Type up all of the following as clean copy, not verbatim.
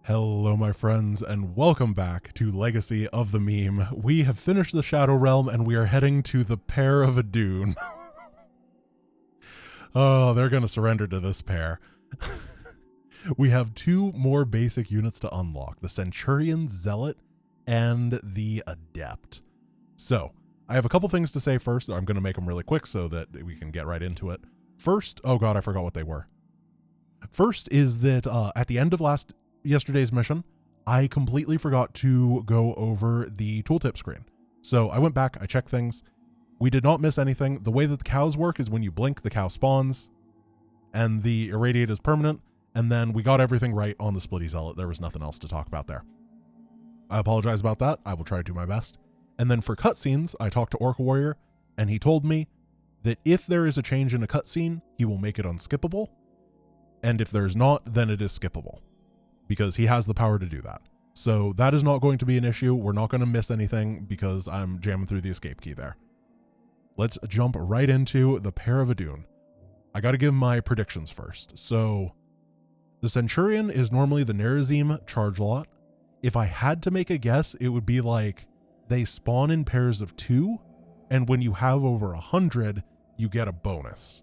Hello, my friends, and welcome back to Legacy of the Meme. We have finished the Shadow Realm, and we are heading to the Pair of a Dune. Oh, they're going to surrender to this pair. We have two more basic units to unlock, the Centurion Zealot and the Adept. So, I have a couple things to say first. I'm going to make them really quick so that we can get right into it. First, oh god, I forgot what they were. First is that at the end of yesterday's mission, I completely forgot to go over the tooltip screen. So I went back, I checked things. We did not miss anything. The way that the cows work is when you blink, the cow spawns, and the irradiate is permanent, and then we got everything right on the Splitty Zealot. There was nothing else to talk about there. I apologize about that. I will try to do my best. And then for cutscenes, I talked to Orc Warrior, and he told me that if there is a change in a cutscene, he will make it unskippable, and if there's not, then it is skippable, because he has the power to do that. So that is not going to be an issue. We're not going to miss anything because I'm jamming through the escape key there. Let's jump right into the Pair of a Dune. I got to give my predictions first. So the Centurion is normally the Nerazim charge lot. If I had to make a guess, it would be like they spawn in pairs of 2, and when you have over 100, you get a bonus.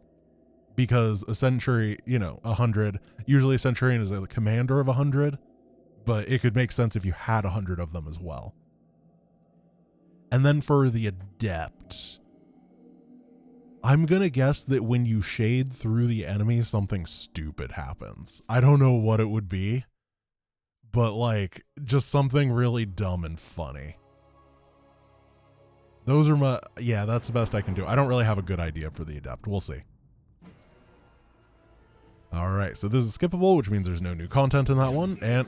Because a century, 100, usually a Centurion is a commander of 100, but it could make sense if you had 100 of them as well. And then for the Adept, I'm going to guess that when you shade through the enemy, something stupid happens. I don't know what it would be, but just something really dumb and funny. Those are that's the best I can do. I don't really have a good idea for the Adept. We'll see. All right, so this is skippable, which means there's no new content in that one, and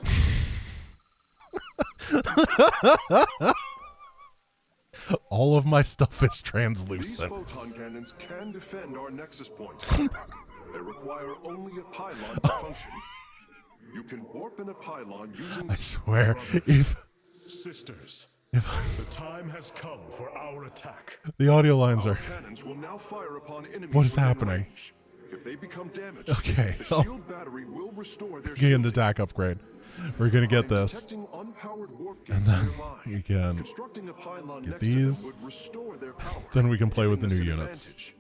all of my stuff is translucent. These photon cannons can defend our nexus points. They require only a pylon to function. You can warp in a pylon using... I swear, Sisters, the time has come for our attack. The audio lines Our are... cannons will now fire upon enemies What is within happening? range. If they become damaged, Okay. the shield battery will restore their Getting an shielding. attack upgrade. We're gonna get this. Detecting unpowered warp And gates then nearby. we can Constructing a pylon get next to these. them would restore their power. Then we can play with the giving new us an units. advantage.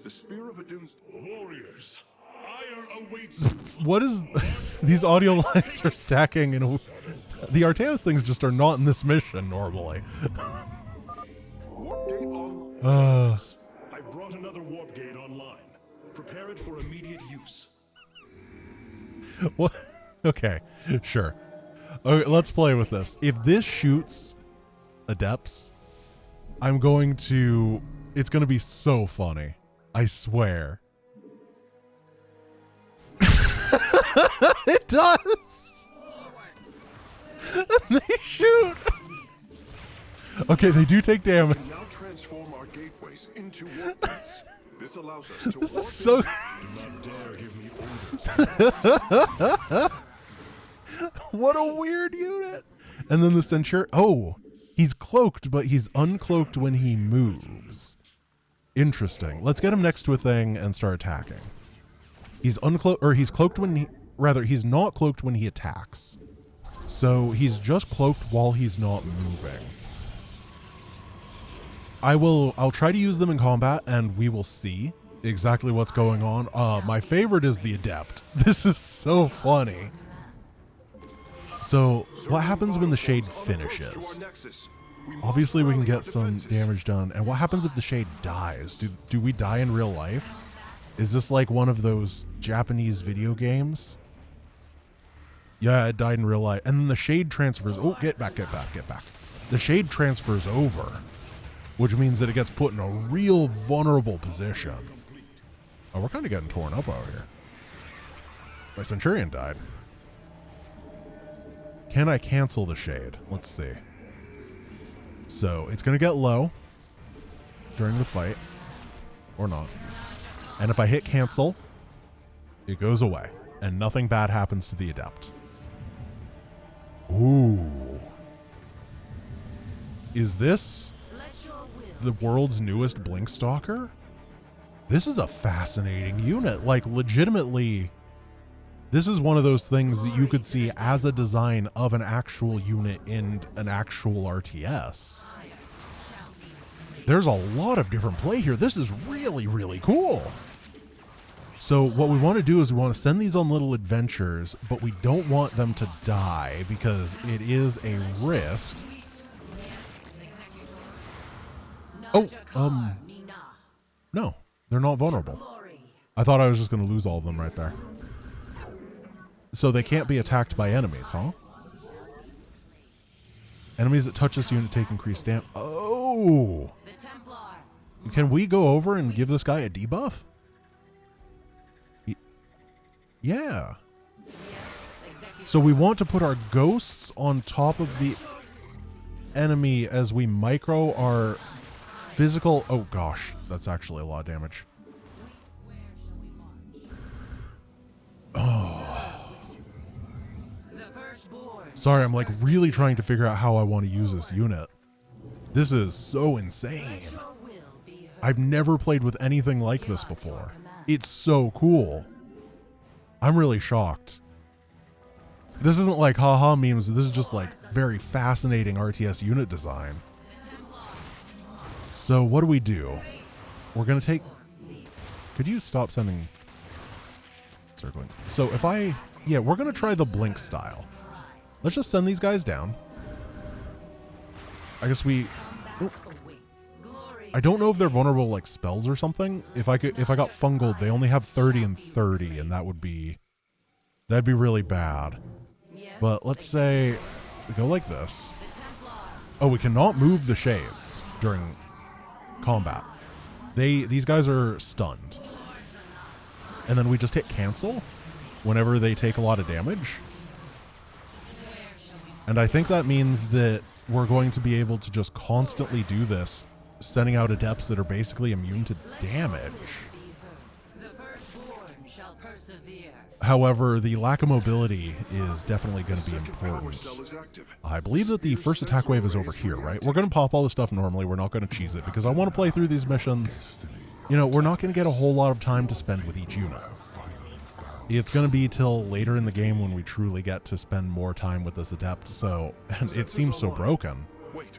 The Spear of Adune's Warriors, ire awaits. What is... These audio lines are stacking, and the Artaeus things just are not in this mission normally. warp gate on. I've brought another warp gate online. Prepare it for immediate use. What? Okay, sure. Okay, let's play with this. If this shoots Adepts, I'm going to... It's going to be so funny. I swear. It does! And they shoot! Okay, they do take damage. Now transform our gateways into warp gates. This allows us to This warp is so... Do not dare give me orders. What a weird unit. And then the Centurion... Oh, he's cloaked, but he's uncloaked when he moves. Interesting. Let's get him next to a thing and start attacking. He's uncloaked, or he's cloaked when he... Rather, he's not cloaked when he attacks. So he's just cloaked while he's not moving. I'll try to use them in combat, and we will see exactly what's going on. My favorite is the Adept. This is so funny. So, what happens when the shade finishes? Obviously, we can get some damage done. And what happens if the shade dies? Do we die in real life? Is this like one of those Japanese video games? Yeah, it died in real life. And then the shade transfers. Oh, get back. The shade transfers over, which means that it gets put in a real vulnerable position. Oh, we're kind of getting torn up out here. My Centurion died. Can I cancel the shade? Let's see. So it's going to get low during the fight, or not. And if I hit cancel, it goes away, and nothing bad happens to the Adept. Ooh. Is this the world's newest Blink Stalker? This is a fascinating unit. Like, legitimately, This is one of those things that you could see as a design of an actual unit in an actual RTS. There's a lot of different play here. This is really, really cool. So what we want to do is we want to send these on little adventures, but we don't want them to die because it is a risk. Oh, no, they're not vulnerable. I thought I was just going to lose all of them right there. So they can't be attacked by enemies, huh? Enemies that touch this unit take increased damage. Oh! Can we go over and give this guy a debuff? Yeah. So we want to put our ghosts on top of the enemy as we micro our physical... Oh gosh, that's actually a lot of damage. Oh. Sorry, I'm like really trying to figure out how I want to use this unit. This is so insane. I've never played with anything like this before. It's so cool. I'm really shocked. This isn't like haha memes. This is just like very fascinating RTS unit design. So what do we do? We're going to take... Could you stop sending... Circling. So if I... Yeah, we're going to try the blink style. Let's just send these guys down. I guess we... Oh. I don't know if they're vulnerable like spells or something. If I got fungal, they only have 30 and 30, and that'd be really bad. But let's say we go like this. Oh, we cannot move the shades during combat. These guys are stunned. And then we just hit cancel whenever they take a lot of damage. And I think that means that we're going to be able to just constantly do this, sending out adepts that are basically immune to damage. However, the lack of mobility is definitely going to be important. I believe that the first attack wave is over here, right? We're going to pop all this stuff normally. We're not going to cheese it because I want to play through these missions. You know, we're not going to get a whole lot of time to spend with each unit. It's going to be till later in the game when we truly get to spend more time with this adept. So, and it seems so broken. Wait,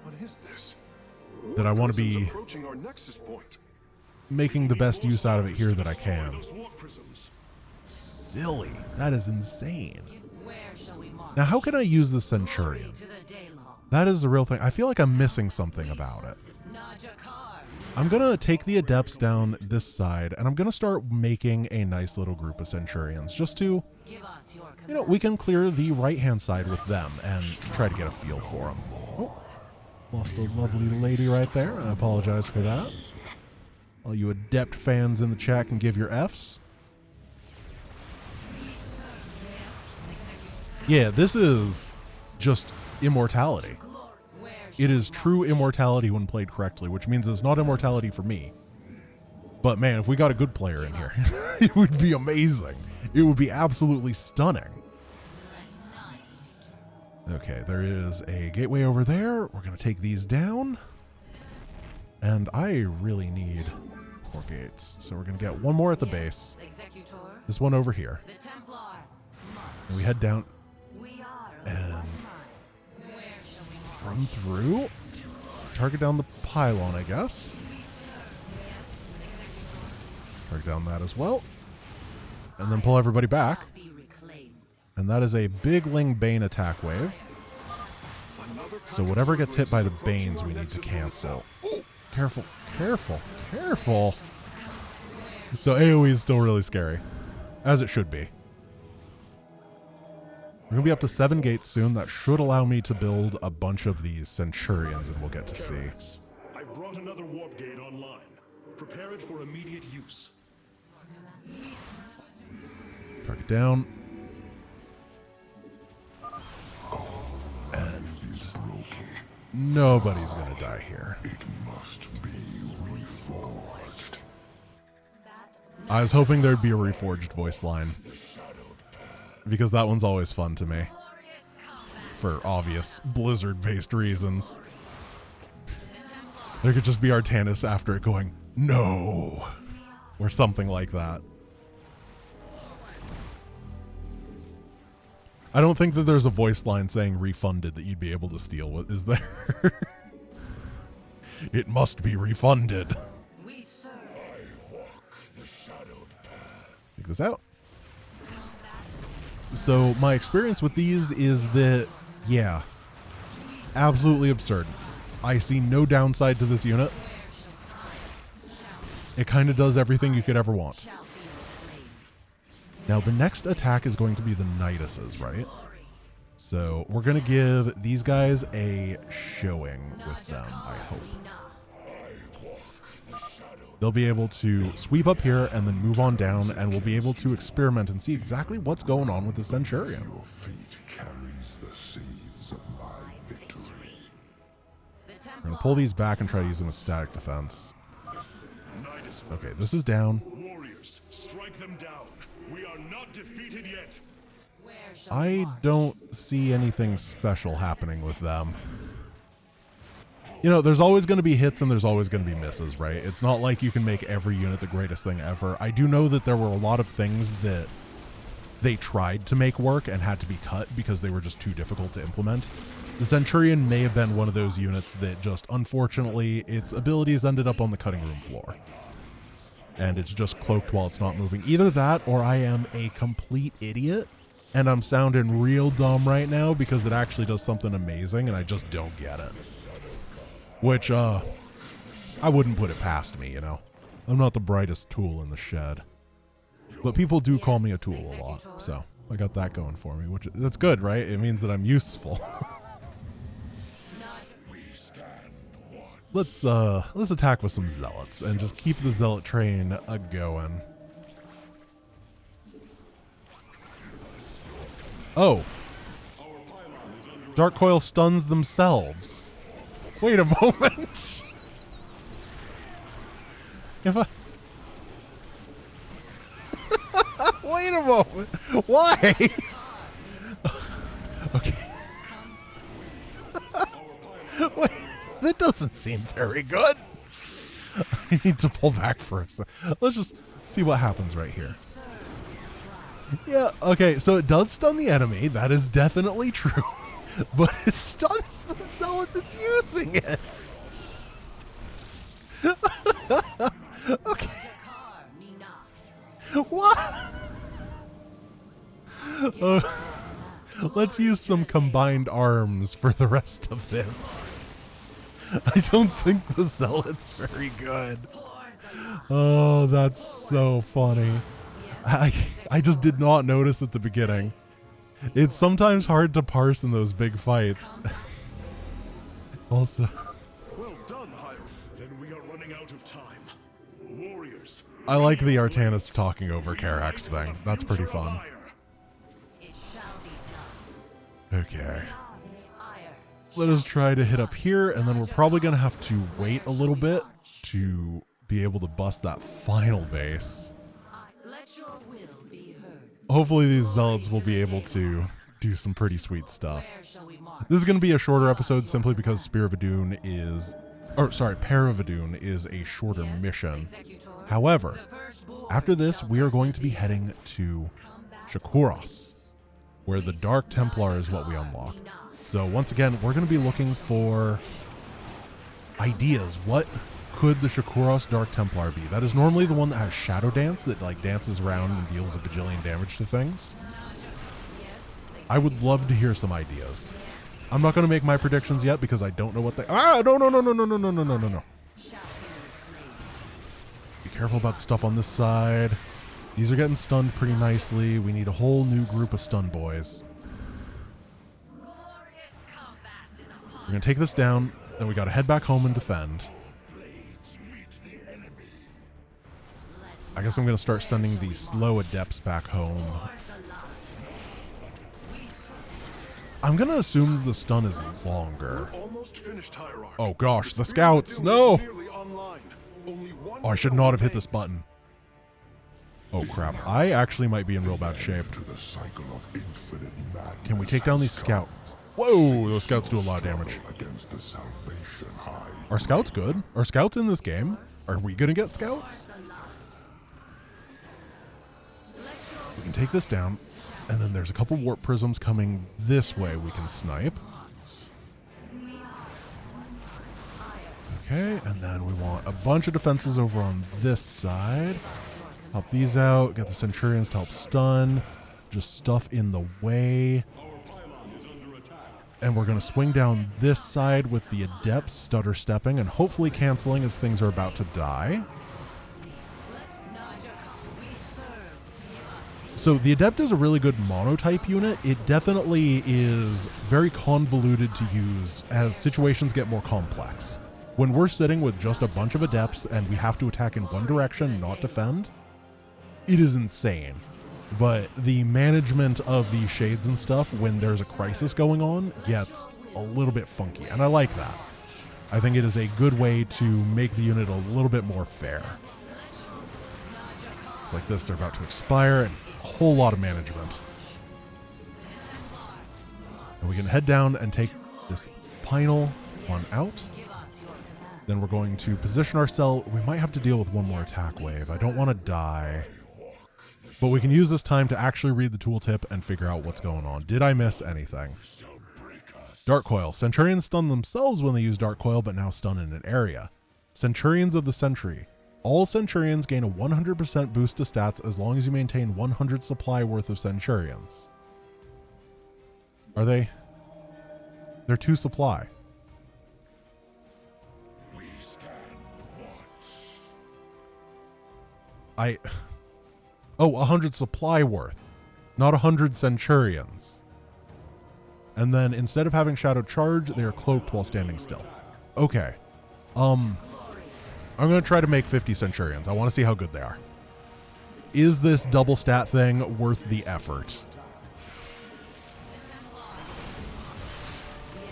what is this? That I want to be making the best use out of it here that I can. Silly. That is insane. Now, how can I use the Centurion? That is the real thing. I feel like I'm missing something about it. I'm going to take the adepts down this side, and I'm going to start making a nice little group of Centurions just to, you know, we can clear the right-hand side with them and try to get a feel for them. Oh, lost a lovely lady right there. I apologize for that. All you adept fans in the chat can give your Fs. Yeah, this is just immortality. It is true immortality when played correctly, which means it's not immortality for me. But man, if we got a good player in here, it would be amazing. It would be absolutely stunning. Okay, there is a gateway over there. We're going to take these down. And I really need more gates. So we're going to get one more at the base. This one over here. And we head down and run through. Target down the pylon, I guess. Target down that as well. And then pull everybody back. And that is a big Ling Bane attack wave. So whatever gets hit by the Banes, we need to cancel. Ooh, careful, careful, careful. So AoE is still really scary, as it should be. We're going to be up to 7 gates soon. That should allow me to build a bunch of these Centurions, and we'll get to see. I've brought another warp gate online. Prepare it for immediate use. Target down. And nobody's going to die here. It must be reforged. I was hoping there'd be a reforged voice line, because that one's always fun to me, for obvious Blizzard-based reasons. There could just be Artanis after it going, no, or something like that. I don't think that there's a voice line saying refunded that you'd be able to steal. What is there? It must be refunded. We serve. I walk the shadowed path. Take this out. So my experience with these is that, yeah, absolutely absurd. I see no downside to this unit. It kind of does everything you could ever want. Now the next attack is going to be the Niduses, right? So we're going to give these guys a showing with them, I hope. They'll be able to sweep up here and then move on down, and we'll be able to experiment and see exactly what's going on with the Centurion. Your feet carries the seeds of my victory. We're going to pull these back and try to use them as static defense. Okay, this is down. Warriors, strike them down. We are not defeated yet. I don't see anything special happening with them. You know, there's always going to be hits and there's always going to be misses, right? It's not like you can make every unit the greatest thing ever. I do know that there were a lot of things that they tried to make work and had to be cut because they were just too difficult to implement. The Centurion may have been one of those units that just, unfortunately, its abilities ended up on the cutting room floor. And it's just cloaked while it's not moving. Either that or I am a complete idiot and I'm sounding real dumb right now because it actually does something amazing and I just don't get it. Which, I wouldn't put it past me, you know. I'm not the brightest tool in the shed. But people do call me a tool a lot, so I got that going for me, which that's good, right? It means that I'm useful. Let's attack with some zealots and just keep the zealot train a-going. Oh. Dark Coil stuns themselves. Wait a moment. If I... Wait a moment. Why? Okay. Wait, that doesn't seem very good. I need to pull back for a second. Let's just see what happens right here. Yeah, okay, so it does stun the enemy. That is definitely true. But it stuns the zealot that's using it. Okay. What? Let's use some combined arms for the rest of this. I don't think the zealot's very good. Oh, that's so funny. I just did not notice at the beginning. It's sometimes hard to parse in those big fights. Also, Well done, Hiram. Then we are running out of time. Warriors. I like the Artanis talking over Karax thing. That's pretty fun. Okay. Let us try to hit up here, and then we're probably going to have to wait a little bit to be able to bust that final base. Hopefully these zealots will be able to do some pretty sweet stuff. This is going to be a shorter episode simply because Spear of Adun is... Or, sorry, Pair of Adun is a shorter mission. However, after this, we are going to be heading to Shakuros, where the Dark Templar is what we unlock. So once again, we're going to be looking for ideas. What could the Shakuros Dark Templar be? That is normally the one that has Shadow Dance, that like dances around and deals a bajillion damage to things. I would love to hear some ideas. I'm not going to make my predictions yet because I don't know what they... Ah, no. Be careful about the stuff on this side. These are getting stunned pretty nicely. We need a whole new group of stun boys. We're going to take this down, then we got to head back home and defend. I guess I'm going to start sending the slow adepts back home. I'm going to assume the stun is longer. Almost finished, Hierarch. Oh gosh, the The scouts, Spirit of no! Doom is nearly online. Only one Oh, I should scout not have hit this remains. button. Oh crap, I actually might be in real bad shape. To the cycle of infinite madness. Can we take down these scouts? Whoa, those scouts do a lot of damage. Against the salvation high. Are scouts good? Are scouts in this game? Are we going to get scouts? We can take this down. And then there's a couple warp prisms coming this way we can snipe. Okay, and then we want a bunch of defenses over on this side. Help these out, get the Centurions to help stun. Just stuff in the way. And we're going to swing down this side with the Adepts stutter stepping and hopefully canceling as things are about to die. So the Adept is a really good monotype unit. It definitely is very convoluted to use as situations get more complex. When we're sitting with just a bunch of Adepts and we have to attack in one direction, not defend, it is insane. But the management of these shades and stuff when there's a crisis going on gets a little bit funky, and I like that. I think it is a good way to make the unit a little bit more fair. It's like this, they're about to expire, and a whole lot of management. And we can head down and take this final one out. Then we're going to position ourselves. We might have to deal with one more attack wave. I don't want to die. But we can use this time to actually read the tooltip and figure out what's going on. Did I miss anything? Dark Coil. Centurions stun themselves when they use Dark Coil, but now stun in an area. Centurions of the Century. All Centurions gain a 100% boost to stats as long as you maintain 100 supply worth of Centurions. Are they? They're 2 supply. Oh, 100 supply worth, not 100 Centurions. And then instead of having Shadow Charge, they are cloaked while standing still. Okay. I'm going to try to make 50 Centurions. I want to see how good they are. Is this double stat thing worth the effort?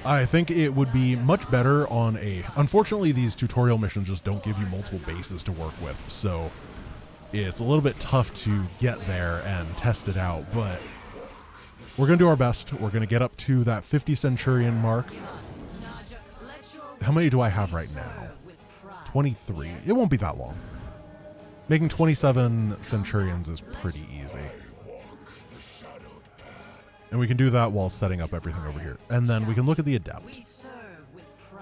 I think it would be much better on a... Unfortunately, these tutorial missions just don't give you multiple bases to work with, so... It's a little bit tough to get there and test it out, but we're going to do our best. We're going to get up to that 50 Centurion mark. How many do I have right now? 23. It won't be that long. Making 27 Centurions is pretty easy. And we can do that while setting up everything over here. And then we can look at the Adept.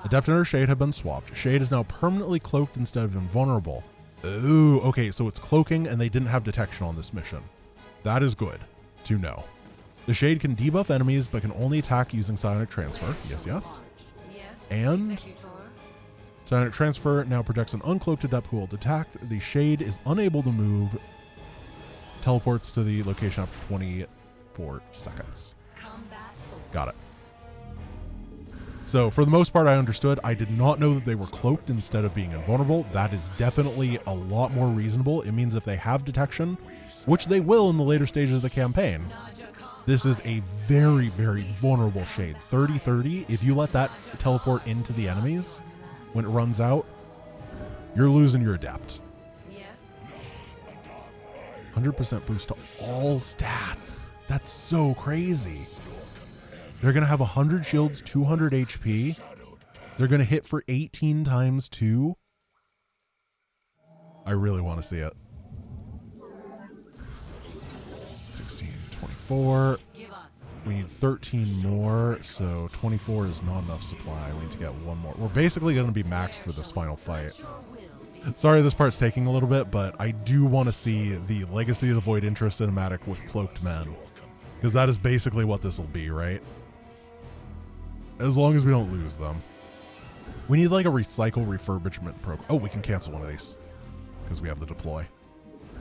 Adept and her Shade have been swapped. Shade is now permanently cloaked instead of invulnerable. Ooh, okay, so it's cloaking and they didn't have detection on this mission. That is good to know. The Shade can debuff enemies but can only attack using Psionic Transfer. Yes, yes. And Psionic Transfer now projects an uncloaked Adept who will detect. The Shade is unable to move. Teleports to the location after 24 seconds. Got it. So for the most part, I understood. I did not know that they were cloaked instead of being invulnerable. That is definitely a lot more reasonable. It means if they have detection, which they will in the later stages of the campaign, this is a very, very vulnerable Shade. 30-30, if you let that teleport into the enemies when it runs out, you're losing your Adept. 100% boost to all stats. That's so crazy. They're going to have 100 shields, 200 HP. They're going to hit for 18 times 2. I really want to see it. 16, 24. We need 13 more, so 24 is not enough supply. We need to get one more. We're basically going to be maxed for this final fight. Sorry this part's taking a little bit, but I do want to see the Legacy of the Void intro cinematic with cloaked men. Because that is basically what this will be, right? As long as we don't lose them. We need like a recycle refurbishment program. Oh, we can cancel one of these because we have the deploy.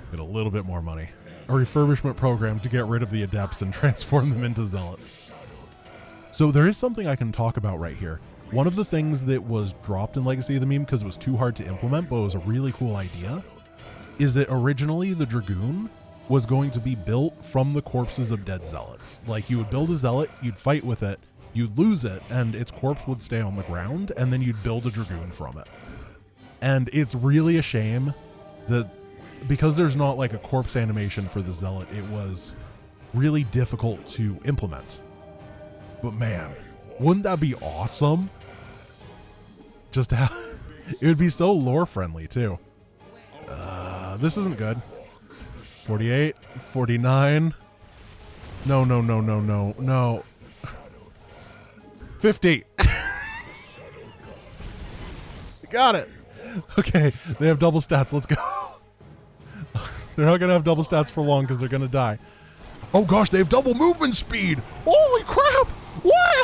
Get a little bit more money. A refurbishment program to get rid of the Adepts and transform them into Zealots. So there is something I can talk about right here. One of the things that was dropped in Legacy of the Meme because it was too hard to implement, but it was a really cool idea, is that originally the Dragoon was going to be built from the corpses of dead Zealots. Like you would build a Zealot, you'd fight with it, you'd lose it, and its corpse would stay on the ground, and then you'd build a Dragoon from it. And it's really a shame that because there's not like a corpse animation for the Zealot, it was really difficult to implement. But man, wouldn't that be awesome? Just to have... It would be so lore friendly too. This isn't good. 48, 49. No, no, no, no, no, no. 50. Got it. Okay, they have double stats. Let's go. They're not going to have double stats for long because they're going to die. Oh gosh, they have double movement speed. Holy crap. What?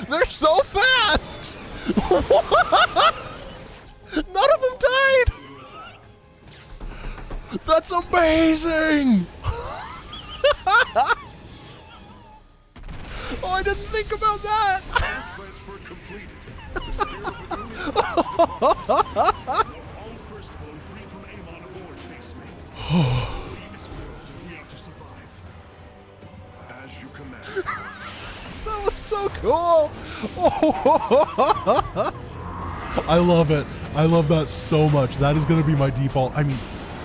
They're so fast. None of them died. That's amazing. Oh, I didn't think about that. Transfer completed. All firstborn free from aim on aboard, Face Smith. Leave this world if we are to survive. As you command. That was so cool. I love it. I love that so much. That is going to be my default. I mean,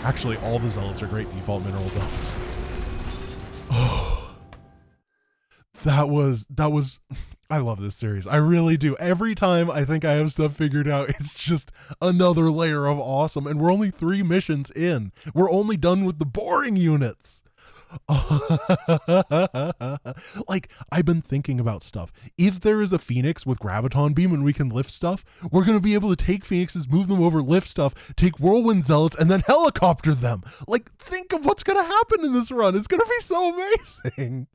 actually, all the zealots are great default mineral dumps. That was, I love this series. I really do. Every time I think I have stuff figured out, it's just another layer of awesome. And we're only 3 missions in. We're only done with the boring units. Like, I've been thinking about stuff. If there is a Phoenix with Graviton Beam and we can lift stuff, we're going to be able to take Phoenixes, move them over, lift stuff, take Whirlwind Zealots, and then helicopter them. Like, think of what's going to happen in this run. It's going to be so amazing.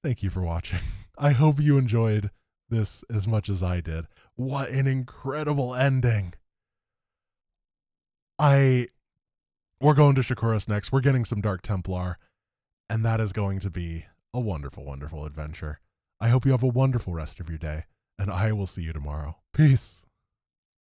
Thank you for watching. I hope you enjoyed this as much as I did. What an incredible ending. We're going to Shakuras next. We're getting some Dark Templar, and that is going to be a wonderful, wonderful adventure. I hope you have a wonderful rest of your day, and I will see you tomorrow. Peace.